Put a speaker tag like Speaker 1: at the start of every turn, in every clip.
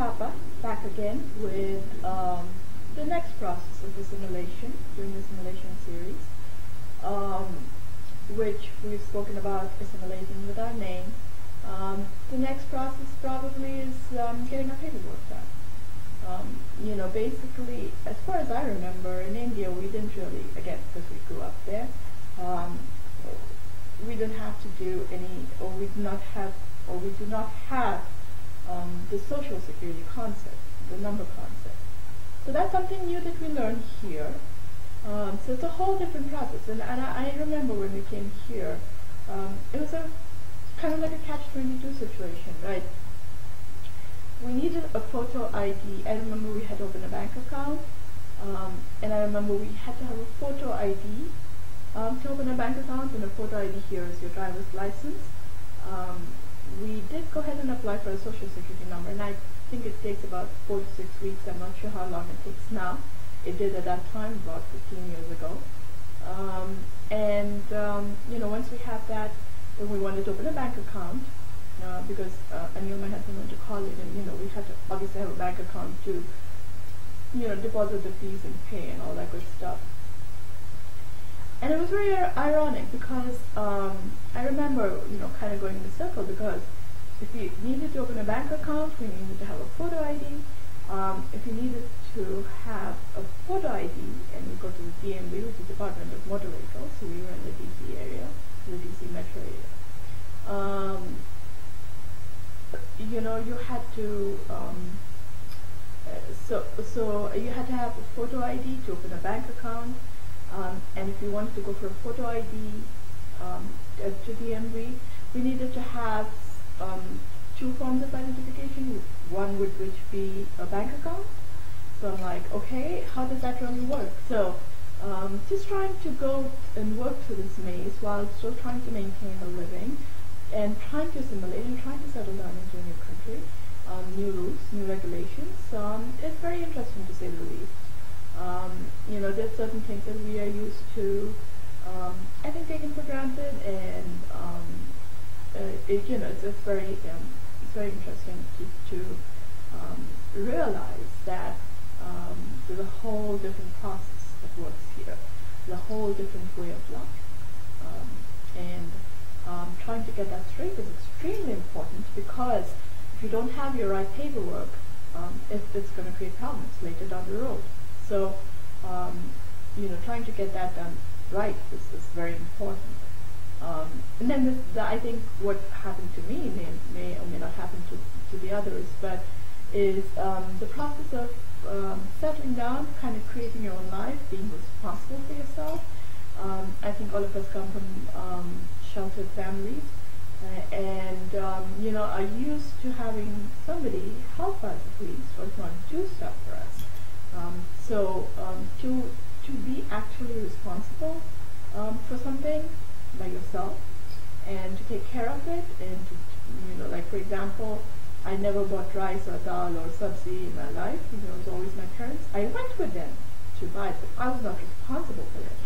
Speaker 1: Papa, back again with the next process of assimilation during the assimilation series, which we've spoken about assimilating with our name. The next process probably is getting our paperwork done. Basically, as far as I remember, in India we didn't really, again, because we grew up there, we didn't have to do any, or we do not have the social security concept, the number concept. So that's something new that we learned here. So it's a whole different process. And I remember when we came here, it was a kind of like a catch-22 situation, right? We needed a photo ID. I remember we had to open a bank account, and I remember we had to have a photo ID to open a bank account, and a photo ID here is your driver's license. We did go ahead and apply for a social security number, and I think it takes about 4 to 6 weeks. I'm not sure how long it takes now. It did at that time, about 15 years ago. Once we have that, then we wanted to open a bank account because I knew my husband went to college, and we had to obviously have a bank account to deposit the fees and pay and all that good stuff. And it was very ironic because I remember, kind of going in a circle, because if you needed to open a bank account, we needed to have a photo ID. If you needed to have a photo ID, and you go to the DMV, which is Department of Motor Vehicles, so we were in the DC area, the DC metro area. You had to, so you had to have a photo ID to open a bank account. And if you wanted to go for a photo ID to DMV, we needed to have 2 forms of identification, one would which be a bank account. So I'm like, okay, how does that really work? So just trying to go and work through this maze while still trying to maintain a living and trying to assimilate and trying to settle down into a new country, new rules, new regulations. It's very interesting to say the least. There's certain things that we are used to, I think, taken for granted, and it's very interesting to realize that there's a whole different process that works here, there's a whole different way of life, and trying to get that straight is extremely important, because if you don't have your right paperwork, it's going to create problems later down the road. So, trying to get that done right is very important. And then I think what happened to me may or may not happen to the others, but is the process of settling down, kind of creating your own life, being responsible for yourself. I think all of us come from sheltered families, and are used to having somebody help us, at least, or if not do stuff for us. To be actually responsible for something by yourself, and to take care of it, and to, like for example, I never bought rice or dal or sabzi in my life. It was always my parents. I went with them to buy it, but I was not responsible for it.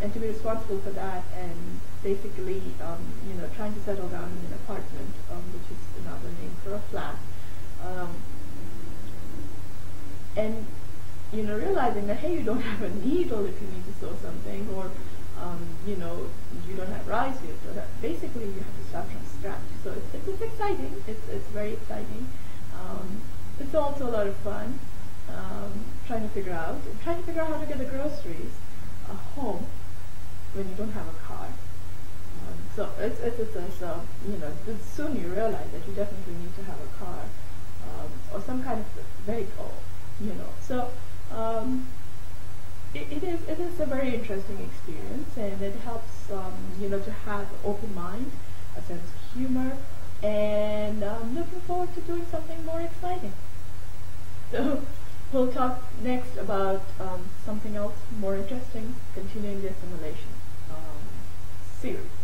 Speaker 1: And to be responsible for that, and basically, trying to settle down in an apartment, which is another name for a flat. And realizing that, hey, you don't have a needle if you need to sew something, or you don't have rice, basically you have to start from scratch. So it's exciting. It's very exciting. It's also a lot of fun. Trying to figure out how to get the groceries home when you don't have a car. So soon you realize that you definitely need to have a car or some kind of vehicle. So it is a very interesting experience, and it helps to have an open mind, a sense of humor, and looking forward to doing something more exciting. So we'll talk next about something else more interesting, continuing the assimilation series.